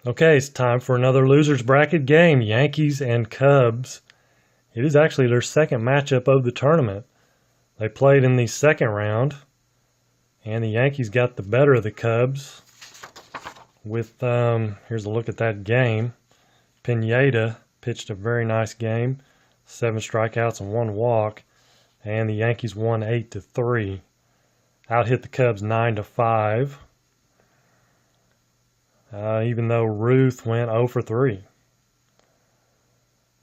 Okay, it's time for another loser's bracket game, Yankees and Cubs. It is actually their second matchup of the tournament. They played in the second round, and the Yankees got the better of the Cubs with, here's a look at that game. Pineda pitched a very nice game, 7 strikeouts and 1 walk, and the Yankees won 8-3. Out hit the Cubs 9-5. Even though Ruth went 0 for 3.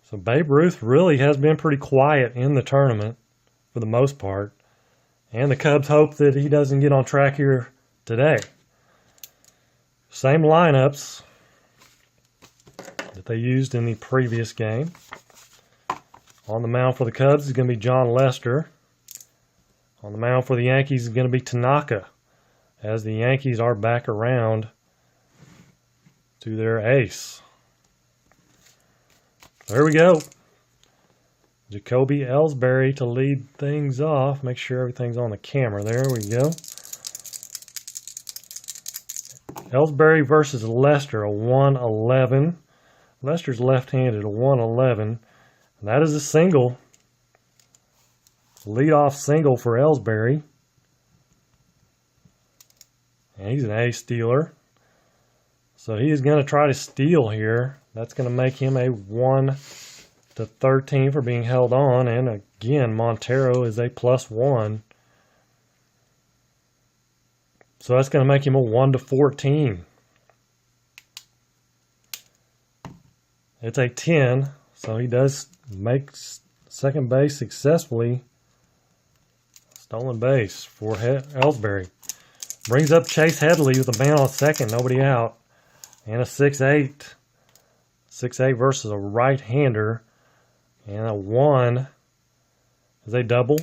So Babe Ruth really has been pretty quiet in the tournament for the most part. And the Cubs hope that he doesn't get on track here today. Same lineups that they used in the previous game. On the mound for the Cubs is going to be John Lester. On the mound for the Yankees is going to be Tanaka, as the Yankees are back around to their ace. There we go. Jacoby Ellsbury to lead things off. Make sure everything's on the camera. There we go. Ellsbury versus Lester, a 1-11. Lester's left-handed, a 1-11. And that is a single. Leadoff single for Ellsbury. And he's an ace stealer. So he is going to try to steal here. That's going to make him a 1-13 for being held on. And again, Montero is a +1. So that's going to make him a 1-14. It's a 10. So he does make second base successfully. Stolen base for Ellsbury. Brings up Chase Headley with a man on second, nobody out. And a 6-8. 6-8 versus a right-hander. And a 1 is a double.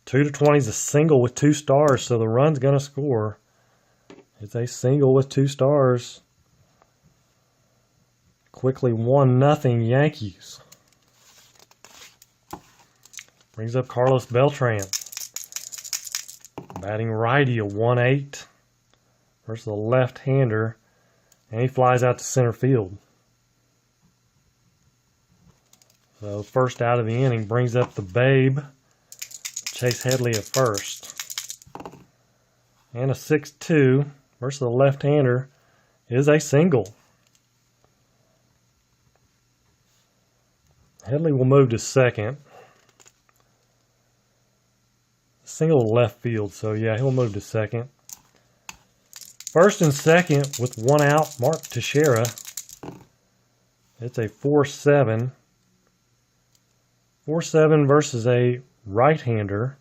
2-20 is a single with 2 stars, so the run's going to score. It's a single with 2 stars. Quickly 1-0 Yankees. Brings up Carlos Beltran. Batting righty, a 1-8. Versus a left-hander, and he flies out to center field. So first out of the inning brings up the Babe, Chase Headley at first. And a 6-2 versus a left-hander is a single. Headley will move to second. Single to left field, so yeah, he'll move to second. First and second with 1 out, Mark Teixeira. It's a 4-7. 4-7 versus a right-hander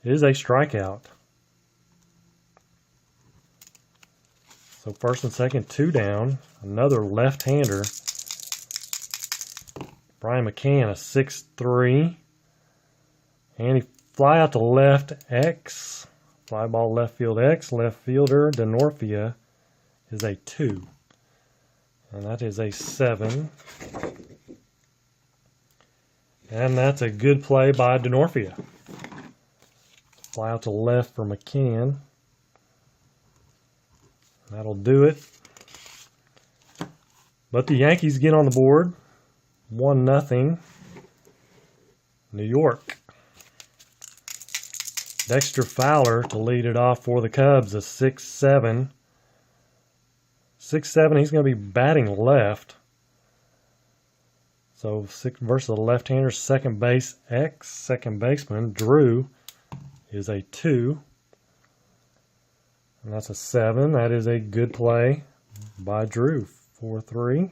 is a strikeout. So first and second, 2 down. Another left-hander. Brian McCann, a 6-3. And he fly out to left X. Fly ball left field X. Left fielder Denorfia is a 2. And that is a 7. And that's a good play by Denorfia. Fly out to left for McCann. That'll do it. But the Yankees get on the board. 1-0. New York. Dexter Fowler to lead it off for the Cubs, a 6-7. 6-7, he's going to be batting left. So 6 versus a left-hander, second base X, second baseman Drew is a 2. And that's a 7. That is a good play by Drew. 4-3.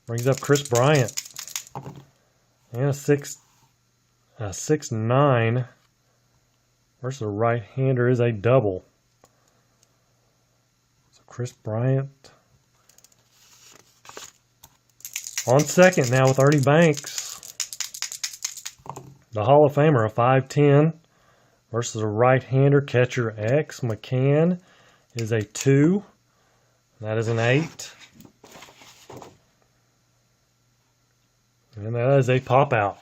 Brings up Chris Bryant. And a 6-9 versus a right-hander is a double. So Chris Bryant on second now with Ernie Banks. The Hall of Famer, a 5'10 versus a right-hander, catcher X. McCann is a 2. That is an 8. And that is a pop-out.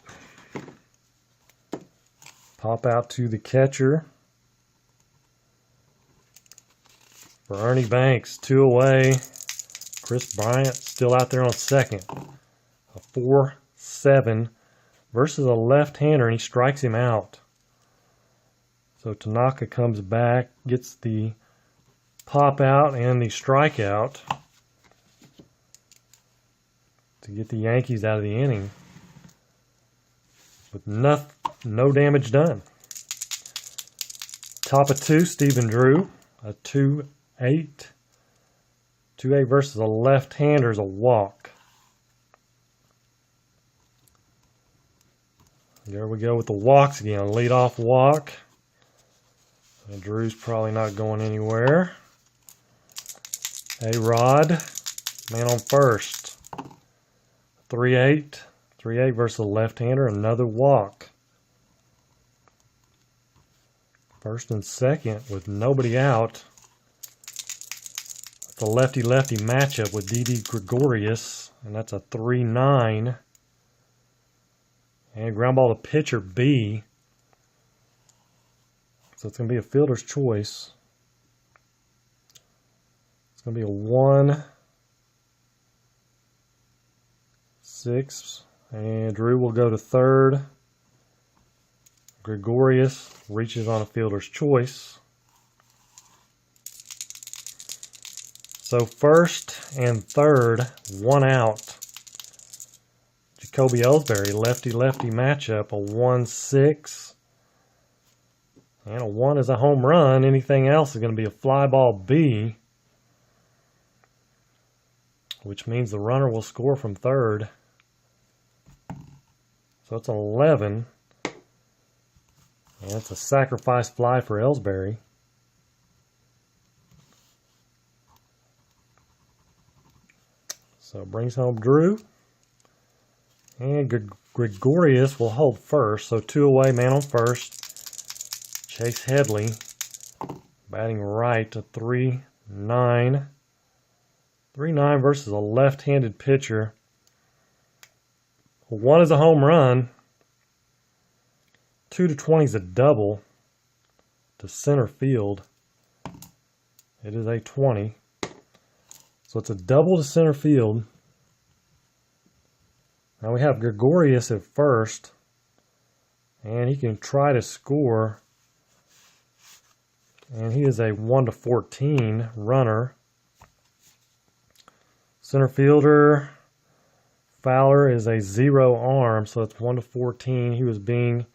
Pop out to the catcher. for Ernie Banks. 2 away. Chris Bryant still out there on second. A 4-7 versus a left-hander, and he strikes him out. So Tanaka comes back, gets the pop out and the strikeout to get the Yankees out of the inning with no damage done. Top of 2, Stephen Drew, a 2-8. 2-8 versus a left-hander is a walk. There we go with the walks again. Leadoff walk. And Drew's probably not going anywhere. A-Rod, man on first. 3-8. 3-8 versus a left-hander, another walk. First and second with nobody out. It's a lefty-lefty matchup with Didi Gregorius, and that's a 3-9. And ground ball to pitcher B. So it's going to be a fielder's choice. It's going to be a 1-6. And Drew will go to third. Gregorius reaches on a fielder's choice. So first and third, 1 out. Jacoby Ellsbury, lefty-lefty matchup, a 1-6. And a 1 is a home run. Anything else is going to be a fly ball B, which means the runner will score from third. So it's an 11. And it's a sacrifice fly for Ellsbury. So it brings home Drew. And Gregorius will hold first. So 2 away, man on first. Chase Headley batting right to 3-9. 3-9 versus a left-handed pitcher. 1 is a home run. 2-20 is a double to center field. It is a 20. So it's a double to center field. Now we have Gregorius at first, and he can try to score. And he is a 1-14 runner. Center fielder Fowler is a 0 arm, so it's 1-14. He was being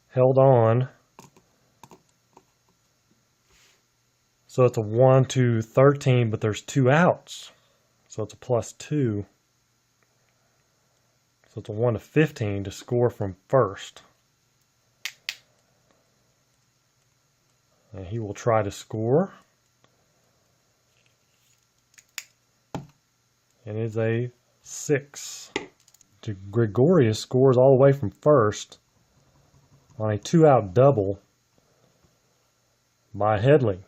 held on. So it's a 1-13, but there's 2 outs. So it's a +2. So it's a 1-15 to score from first. And he will try to score. And it's a 6. Gregorius scores all the way from first on a 2-out double by Headley.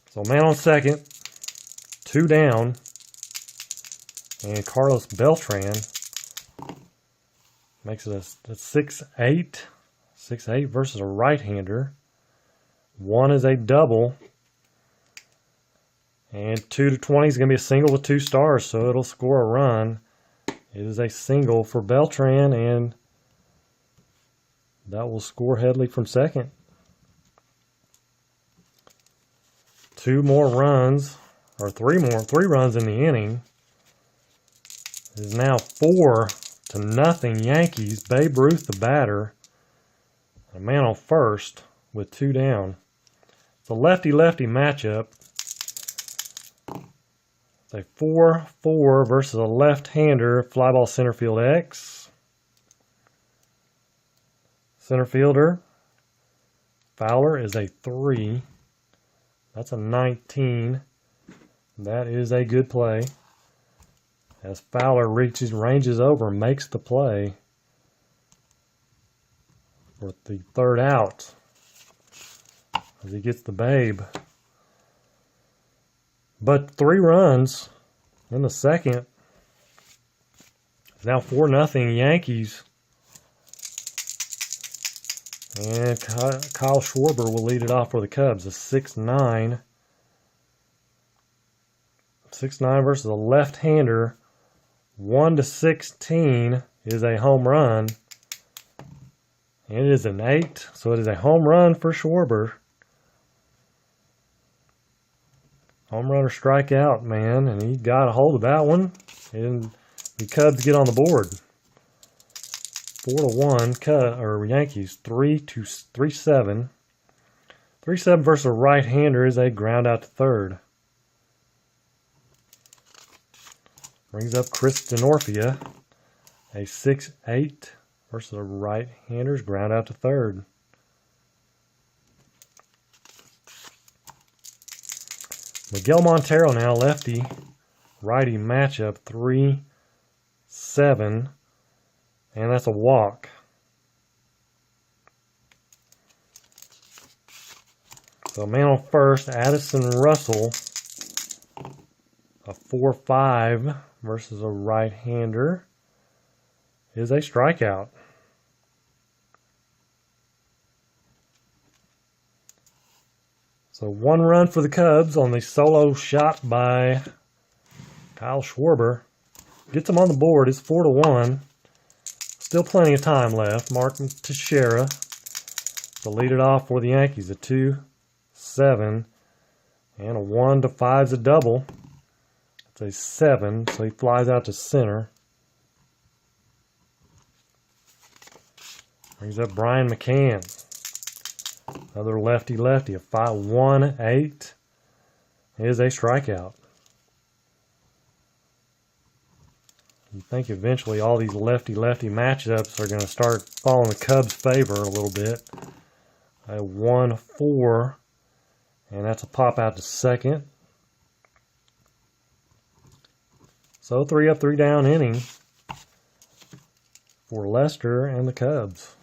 So man on second, 2 down, and Carlos Beltran makes it a 6-8. 6-8 versus a right-hander. 1 is a double. And 2-20 is going to be a single with 2 stars, so it'll score a run. It is a single for Beltran, and that will score Headley from second. 2 more runs, or 3 runs in the inning. It is now 4-0 Yankees. Babe Ruth the batter. A man on first with 2 down. It's a lefty-lefty matchup. It's a 4-4 versus a left-hander. Fly ball center field X. Center fielder Fowler is a 3. That's a 19. That is a good play. As Fowler ranges over, makes the play for the 3rd out as he gets the babe. But 3 runs in the second. It's now 4-0 Yankees. And Kyle Schwarber will lead it off for the Cubs. A 6'9". 6'9" versus a left-hander. 1-16 is a home run. It is an 8, so it is a home run for Schwarber. Home run or strikeout, man, and he got a hold of that one. And the Cubs get on the board. 4-1, Yankees 3-7. 3-7 versus a right-hander is a ground out to third. Brings up Chris Denorfia, a 6'8" versus a right-hander's ground out to third. Miguel Montero now, lefty, righty matchup, 3-7, and that's a walk. So man on first, Addison Russell, a 4-5 versus a right-hander, is a strikeout. So 1 run for the Cubs on the solo shot by Kyle Schwarber. Gets them on the board. It's 4-1. Still plenty of time left. Martin Teixeira to lead it off for the Yankees. A 2-7 and a 1-5 is a double. It's a 7, so he flies out to center. Brings up Brian McCann. Another lefty-lefty, a 5-1-8 is a strikeout. You think eventually all these lefty-lefty matchups are going to start falling the Cubs' favor a little bit. A 1-4, and that's a pop out to second. So 3 up, 3 down inning for Lester and the Cubs.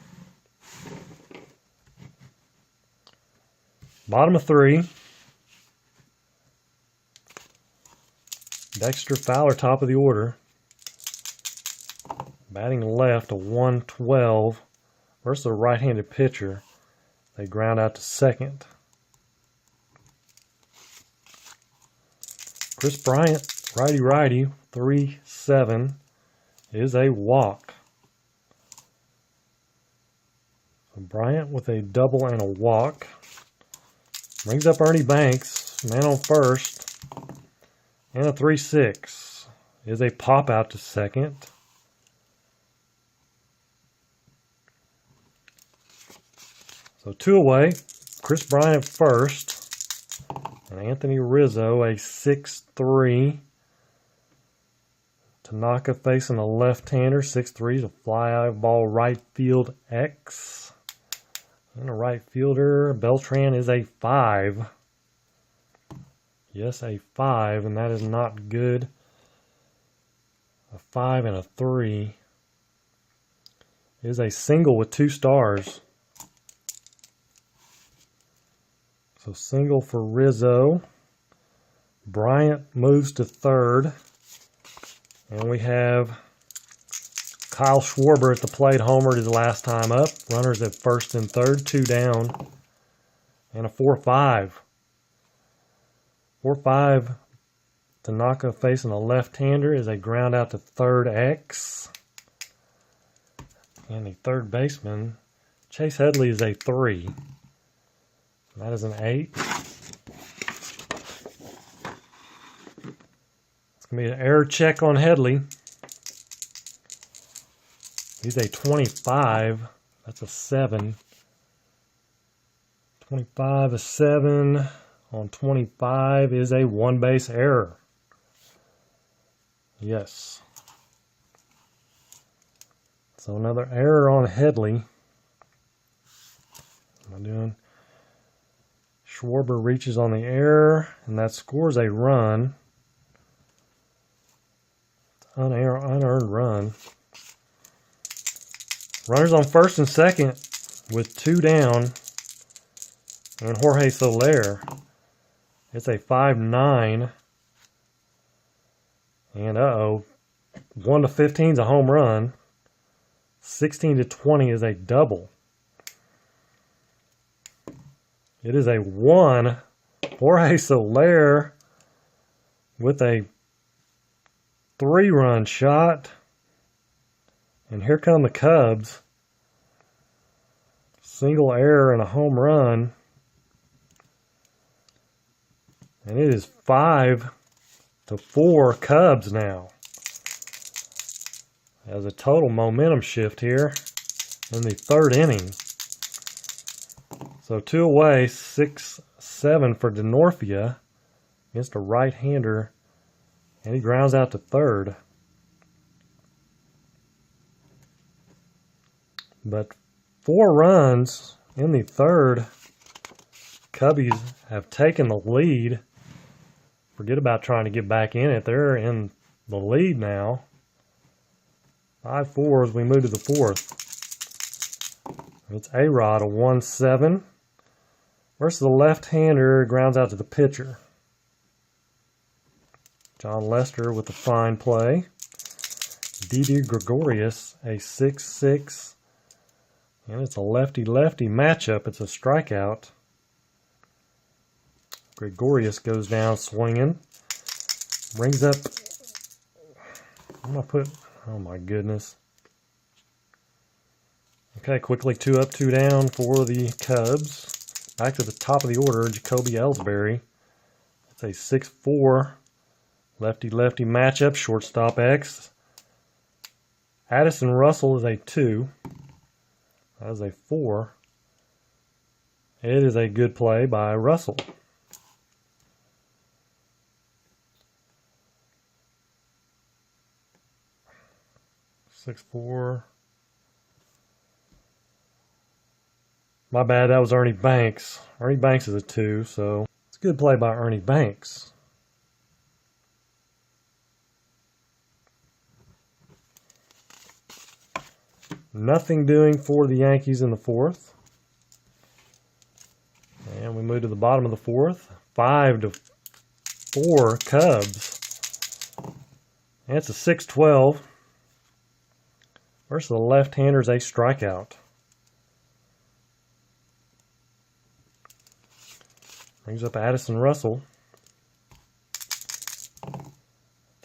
Bottom of 3. Dexter Fowler, top of the order. Batting left, a 1-12 versus a right-handed pitcher. They ground out to second. Chris Bryant, righty-righty, 3-7 is a walk. So Bryant with a double and a walk. Brings up Ernie Banks, man on first, and a 3-6 is a pop out to second. So 2 away, Chris Bryant first, and Anthony Rizzo, a 6'3". Tanaka facing a left-hander, 6'3", is a fly ball right field X. And a right fielder, Beltran, is a 5. Yes, a 5, and that is not good. A 5 and a 3 is a single with 2 stars. So single for Rizzo. Bryant moves to third. And we have Kyle Schwarber at the plate, homered his last time up. Runners at first and third, 2 down. And a 4-5. 4-5. Tanaka facing a left-hander is a ground out to third X. And the third baseman, Chase Headley, is a 3. That is an 8. It's going to be an error check on Headley. He's a 25. That's a 7. 25, a 7 on 25 is a 1-base error. Yes. So another error on Headley. What am I doing? Schwarber reaches on the error, and that scores a run. Unearned run. Runners on first and second with 2 down. And Jorge Soler. It's a 5-9. And 1-15 is a home run. 16-20 is a double. It is a 1 Jorge Soler with a 3-run shot. And here come the Cubs. Single error and a home run. And it is 5-4 Cubs now. As a total momentum shift here in the 3rd inning. So 2 away, 6-7 for DeNorfia against a right-hander. And he grounds out to 3rd. But 4 runs in the 3rd. Cubbies have taken the lead. Forget about trying to get back in it. They're in the lead now. 5-4 as we move to the 4th. It's A-Rod, a 1-7. Versus the left-hander, grounds out to the pitcher. John Lester with a fine play. Didi Gregorius, a 6-6. And it's a lefty-lefty matchup. It's a strikeout. Gregorius goes down swinging. Brings up... I'm going to put... Oh my goodness. Okay, quickly 2 up, 2 down for the Cubs. Back to the top of the order, Jacoby Ellsbury. It's a 6-4 lefty-lefty matchup, shortstop X. Addison Russell is a 2. That is a 4. It is a good play by Russell. Six, 4. My bad, that was Ernie Banks. Ernie Banks is a 2, so it's a good play by Ernie Banks. Nothing doing for the Yankees in the 4th. And we move to the bottom of the 4th. 5-4 Cubs. And it's a 6-12. Versus the left-hander's a strikeout. Brings up Addison Russell. It's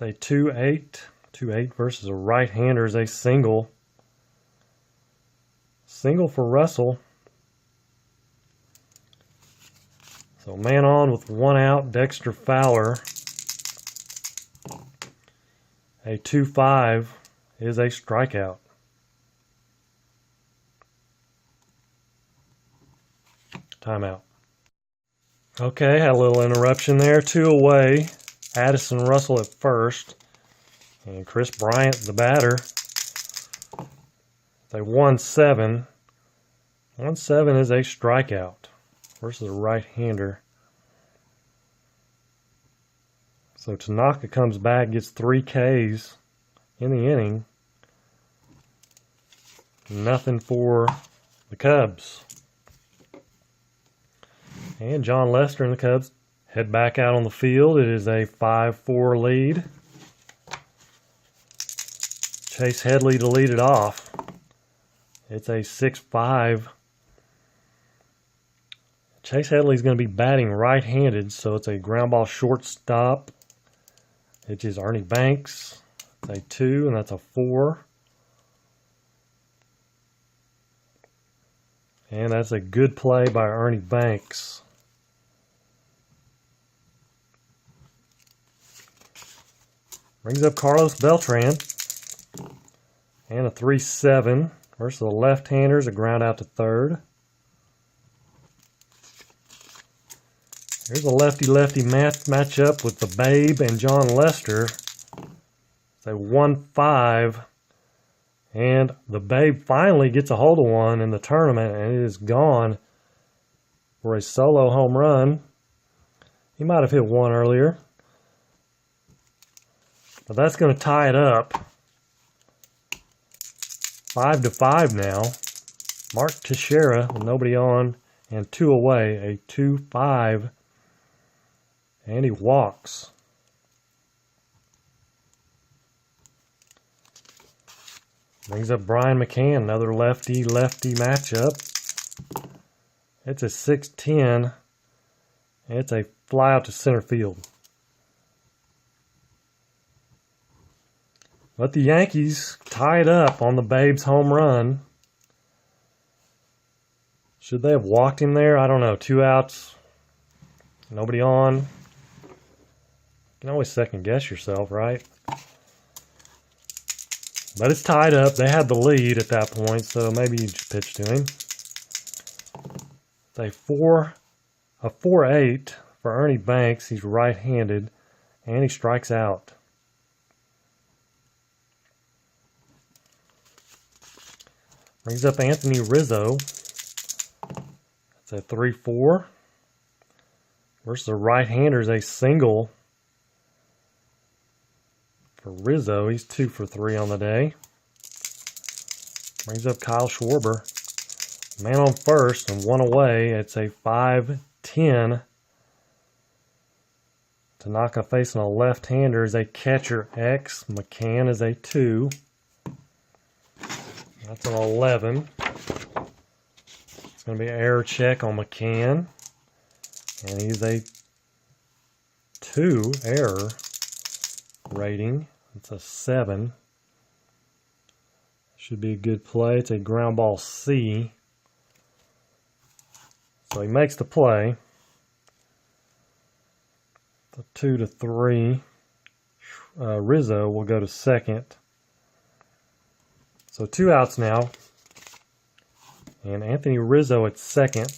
a 2-8. 2-8 versus a right-hander's a single. Single for Russell. So man on with 1 out, Dexter Fowler. A 2-5 is a strikeout. Timeout. Okay, had a little interruption there. 2 away. Addison Russell at first. And Chris Bryant, the batter. It's a 1-7. 1-7 is a strikeout versus a right-hander. So Tanaka comes back, gets 3 Ks in the inning. Nothing for the Cubs. And John Lester and the Cubs head back out on the field. It is a 5-4 lead. Chase Headley to lead it off. It's a 6-5. Chase Headley's going to be batting right-handed, so it's a ground ball shortstop. It is Ernie Banks. It's a 2, and that's a 4. And that's a good play by Ernie Banks. Brings up Carlos Beltran. And a 3-7 versus the left-handers, a ground out to 3rd. Here's a lefty-lefty matchup with the Babe and John Lester. It's a 1-5. And the Babe finally gets a hold of one in the tournament, and it is gone for a solo home run. He might have hit one earlier. But that's going to tie it up. 5-5 now. Mark Teixeira with nobody on and 2 away. A 2-5. And he walks. Brings up Brian McCann, another lefty-lefty matchup. It's a 6-10. It's a fly out to center field. But the Yankees tied up on the Babe's home run. Should they have walked him there? I don't know. 2 outs. Nobody on. You can always second guess yourself, right? But it's tied up. They had the lead at that point, so maybe you just pitch to him. It's a 4-8 for Ernie Banks. He's right-handed, and he strikes out. Brings up Anthony Rizzo. It's a 3-4. Versus the right-handers, a single. For Rizzo, he's 2 for 3 on the day. Brings up Kyle Schwarber. Man on first and 1 away. It's a 5-10. Tanaka facing a left-hander is a catcher X. McCann is a 2. That's an 11. It's going to be an error check on McCann. And he's a 2 error rating. It's a 7. Should be a good play. It's a ground ball C. So he makes the play. The 2-3. Rizzo will go to second. So 2 outs now. And Anthony Rizzo at second.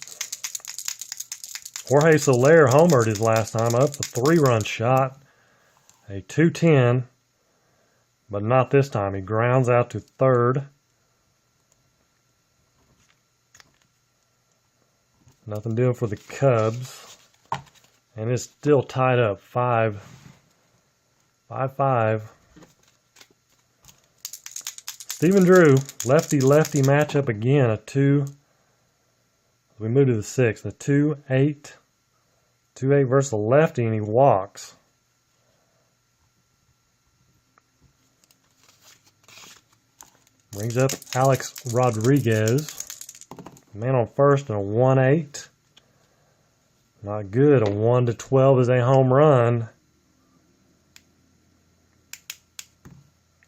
Jorge Soler homered his last time up. A 3-run shot. A 2-10. But not this time. He grounds out to third. Nothing doing for the Cubs. And it's still tied up. 5-5. Stephen Drew, lefty-lefty matchup again. A 2. We move to the 6th. A 2-8. 2-8 versus the lefty, and he walks. Brings up Alex Rodriguez. Man on first and a 1-8. Not good. A 1-12 is a home run.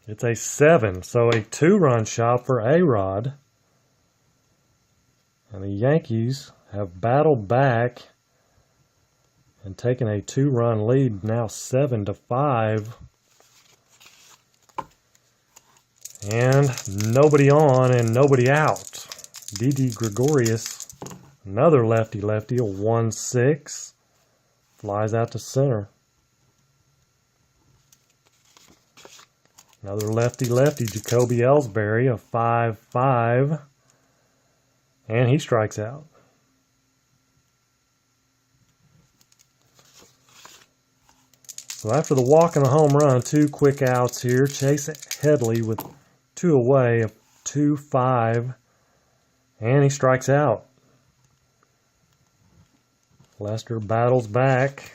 It's a 7. So a 2-run shot for A-Rod. And the Yankees have battled back and taken a 2-run lead. Now 7-5. And nobody on and nobody out. Didi Gregorius, another lefty-lefty, a 1-6. Flies out to center. Another lefty-lefty, Jacoby Ellsbury, a 5-5. And he strikes out. So after the walk and the home run, 2 quick outs here. Chase Headley with 2 away, a 2-5. And he strikes out. Lester battles back.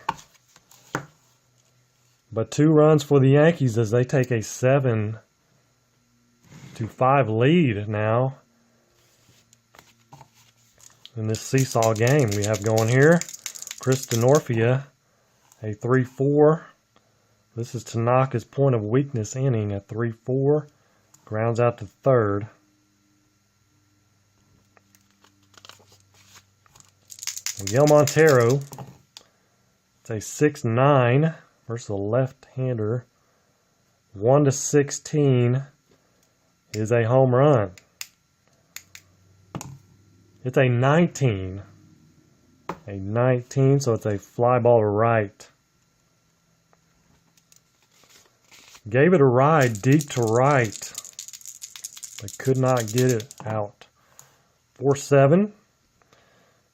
But 2 runs for the Yankees as they take a 7-5 lead now in this seesaw game we have going here. Chris Denorfia, a 3-4. This is Tanaka's point of weakness inning, a 3-4. Grounds out to third. Miguel Montero, it's a 6-9 versus a left-hander. 1-16 is a home run. It's a 19. A 19, so it's a fly ball to right. Gave it a ride deep to right, but could not get it out. 4-7.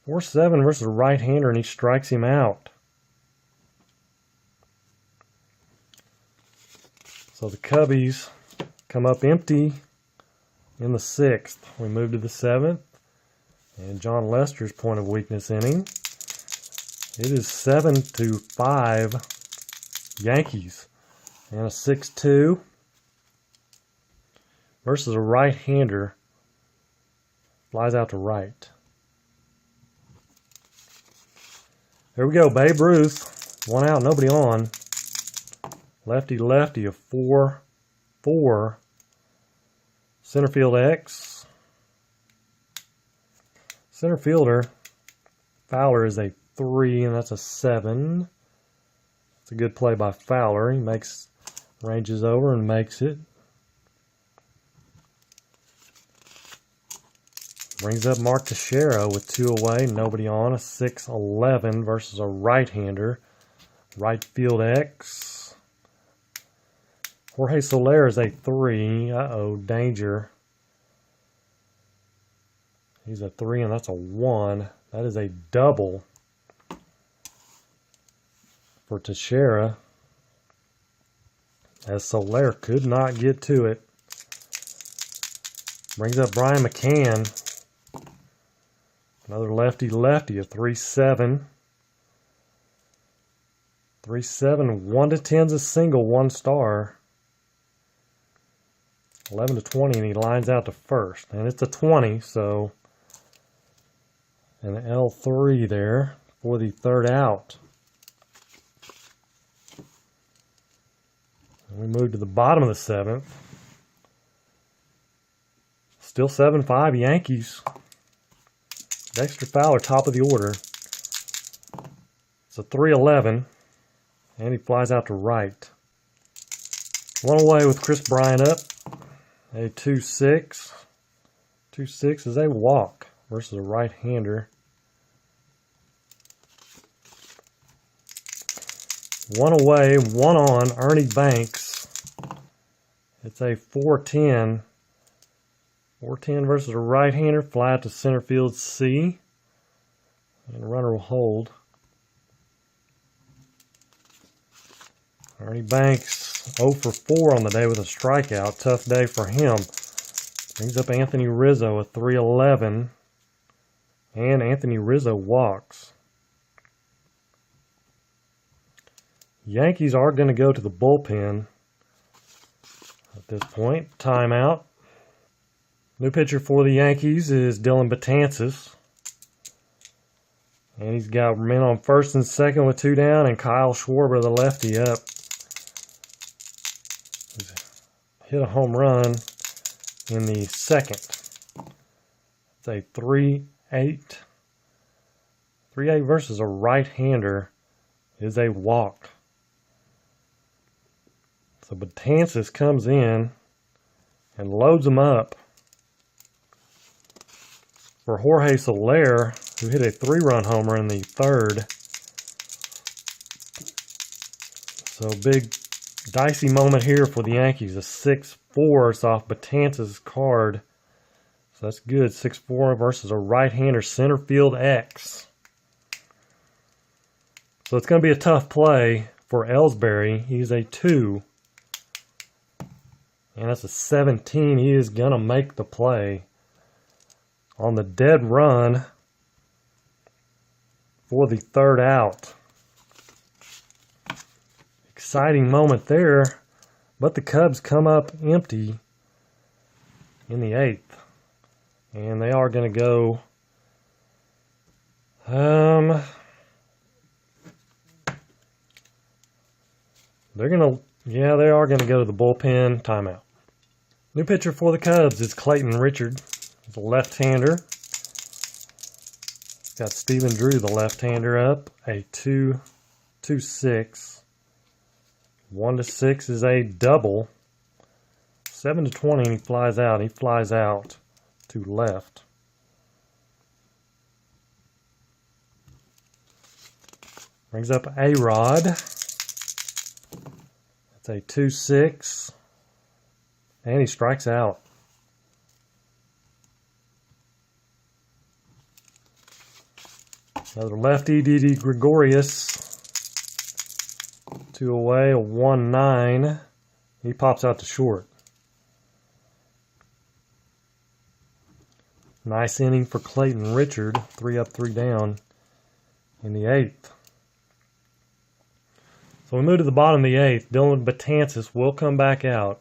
4-7 versus a right-hander, and he strikes him out. So the Cubbies come up empty in the 6th. We move to the 7th. And John Lester's point of weakness inning. It is 7-5 Yankees. And a 6-2 versus a right-hander. Flies out to right. There we go, Babe Ruth. 1 out, nobody on. Lefty lefty, a 4-4. Center field X. Center fielder, Fowler, is a 3, and that's a 7. It's a good play by Fowler. He ranges over and makes it. Brings up Mark Teixeira with 2 away, nobody on. A 6-11 versus a right-hander. Right field X. Jorge Soler is a 3. Uh-oh, danger. He's a 3, and that's a 1. That is a double for Teixeira, as Soler could not get to it. Brings up Brian McCann. Another lefty-lefty, a 3-7. 3-7, 1-10's a single, 1 star. 11-20, and he lines out to first. And it's a 20, so an L3 there for the 3rd out. And we move to the bottom of the 7th. Still 7-5 Yankees. Dexter Fowler, top of the order. It's a 3-11, and he flies out to right. 1 away with Chris Bryant up. A 2-6. 2-6 is a walk versus a right-hander. 1 away, 1 on, Ernie Banks. It's a 4-10. 4-10 versus a right-hander. Fly out to center field C. And the runner will hold. Ernie Banks 0 for 4 on the day with a strikeout. Tough day for him. Brings up Anthony Rizzo, a 3-11. And Anthony Rizzo walks. Yankees are going to go to the bullpen at this point. Timeout. New pitcher for the Yankees is Dylan Betances. And he's got men on first and second with 2 down, and Kyle Schwarber, the lefty, up. He's hit a home run in the 2nd. It's a 3-8. 3-8 versus a right-hander is a walk. So Betances comes in and loads him up for Jorge Soler, who hit a 3-run homer in the 3rd. So big dicey moment here for the Yankees. A 6-4 is off Betances' card. So that's good. 6-4 versus a right-hander, center field X. So it's going to be a tough play for Ellsbury. He's a 2. And that's a 17. He is going to make the play on the dead run for the 3rd out. Exciting moment there, but the Cubs come up empty in the 8th. And they are going to go they are going to go to the bullpen. Timeout. New pitcher for the Cubs is Clayton Richard. He's a left-hander. Got Stephen Drew, the left-hander, up. A 2-6. 1-6 is a double. 7-20, and he flies out. He flies out to left. Brings up A-Rod. It's a 2-6. And he strikes out. Another lefty, Didi Gregorius. 2 away, a 1-9. He pops out to short. Nice inning for Clayton Richard. 3 up, 3 down in the 8th. So we move to the bottom of the 8th. Dylan Betances will come back out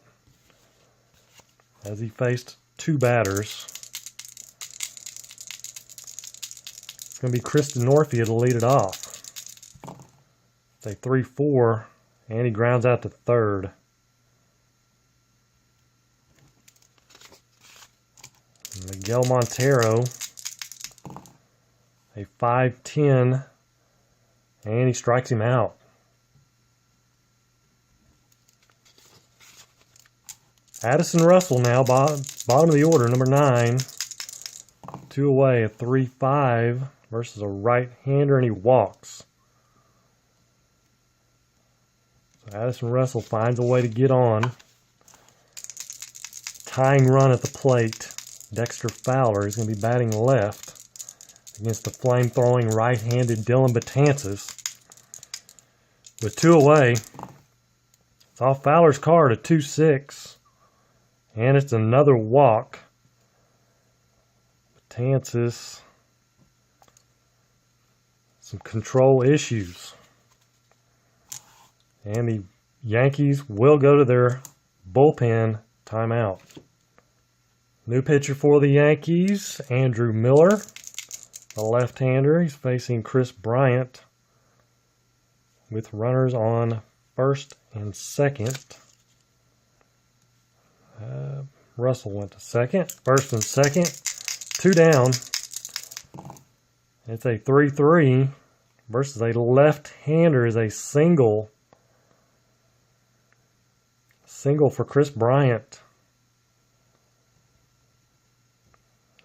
as he faced 2 batters. It's going to be Kristen Northey to lead it off. It's a 3-4, and he grounds out to third. Miguel Montero, a 5-10, and he strikes him out. Addison Russell now, bottom of the order, number 9. 2 away, a 3-5 versus a right-hander, and he walks. So Addison Russell finds a way to get on. Tying run at the plate. Dexter Fowler is going to be batting left against the flame-throwing right-handed Dylan Betances. With 2 away, it's off Fowler's card, a 2-6. And it's another walk. Betances, some control issues. And the Yankees will go to their bullpen timeout. New pitcher for the Yankees, Andrew Miller, a left-hander. He's facing Chris Bryant with runners on first and second. Russell went to second. First and second. 2 down. It's a 3-3 versus a left-hander is a single. Single for Chris Bryant.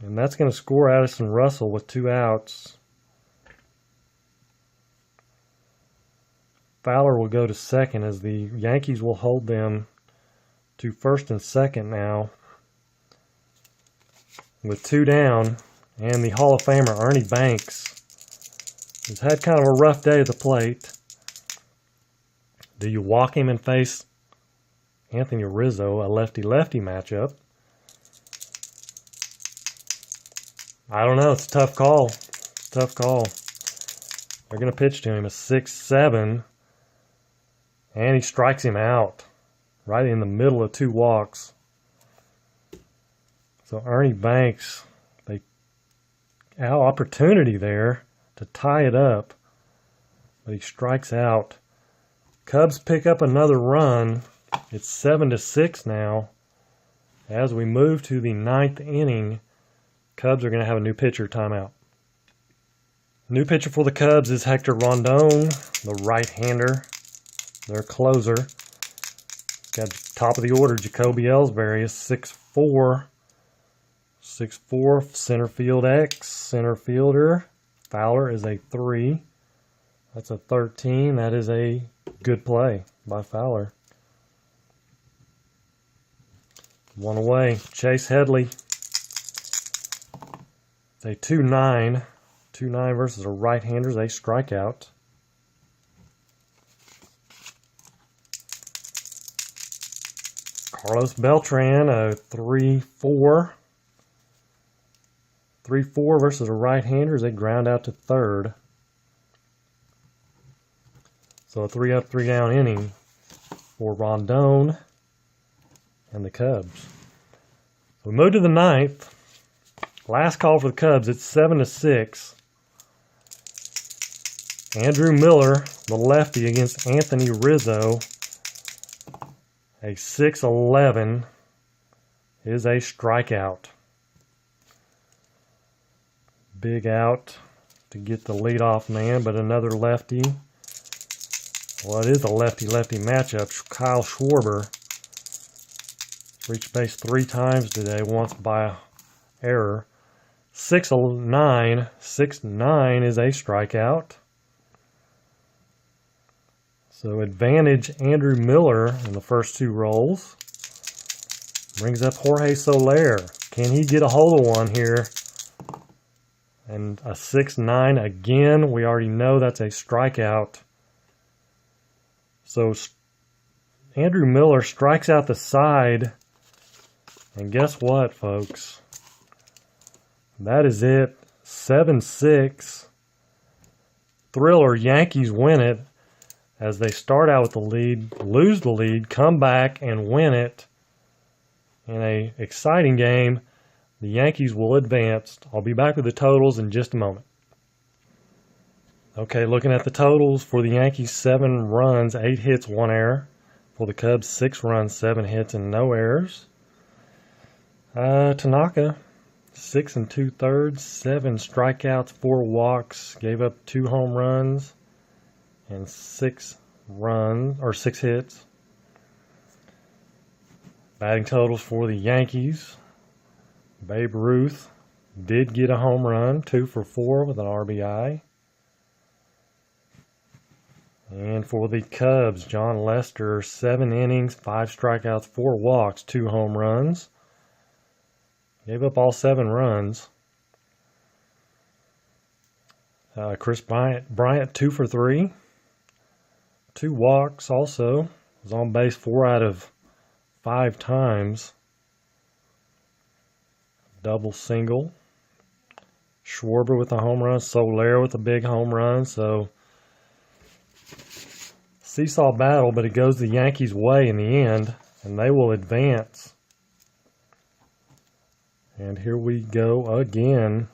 And that's going to score Addison Russell with 2 outs. Fowler will go to second as the Yankees will hold them to first and second now with 2 down, and the Hall of Famer Ernie Banks has had kind of a rough day at the plate. Do you walk him and face Anthony Rizzo, a lefty-lefty matchup? I don't know. It's a tough call. It's a tough call. They're going to pitch to him a 6-7, and he strikes him out right in the middle of 2 walks. So Ernie Banks, they have opportunity there to tie it up, but he strikes out. Cubs pick up another run. It's 7-6 now. As we move to the 9th inning, Cubs are going to have a new pitcher timeout. New pitcher for the Cubs is Hector Rondon, the right-hander, their closer. Got top of the order, Jacoby Ellsbury is 6'4". 6'4", center field X, center fielder. Fowler is a 3. That's a 13. That is a good play by Fowler. 1 away, Chase Headley. It's a 2-9. 2-9 versus a right-hander is a strikeout. Carlos Beltran, a 3-4. 3-4 versus a right-hander is a ground out to third. So a 3-up, 3-down inning for Rondon and the Cubs. We move to the 9th. Last call for the Cubs. It's 7-6. Andrew Miller, the lefty, against Anthony Rizzo. A 6-11 is a strikeout. Big out to get the leadoff man, but another lefty. Well, it is a lefty-lefty matchup. Kyle Schwarber reached base 3 times today, once by error. 6-9. 6-9 is a strikeout. So advantage Andrew Miller in the first 2 rolls. Brings up Jorge Soler. Can he get a hold of one here? And a 6-9 again. We already know that's a strikeout. So Andrew Miller strikes out the side. And guess what, folks? That is it. 7-6. Thriller. Yankees win it as they start out with the lead, lose the lead, come back and win it in an exciting game. The Yankees will advance. I'll be back with the totals in just a moment. Okay, looking at the totals for the Yankees, 7 runs, 8 hits, 1 error. For the Cubs, 6 runs, 7 hits, and no errors. Tanaka, 6 2/3, 7 strikeouts, 4 walks, gave up 2 home runs, and 6 hits. Batting totals for the Yankees, Babe Ruth did get a home run, 2 for 4 with an RBI. And for the Cubs, John Lester, 7 innings, 5 strikeouts, 4 walks, 2 home runs. Gave up all 7 runs. Chris Bryant, 2 for 3. 2 walks also. Was on base 4 out of 5 times. Double single. Schwarber with a home run. Soler with a big home run. So seesaw battle, but it goes the Yankees' way in the end, and they will advance. And here we go again.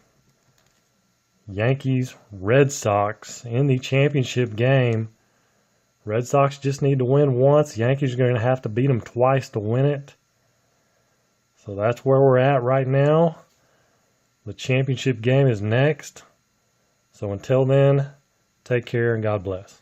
Yankees, Red Sox in the championship game. Red Sox just need to win once. Yankees are going to have to beat them twice to win it. So that's where we're at right now. The championship game is next. So until then, take care and God bless.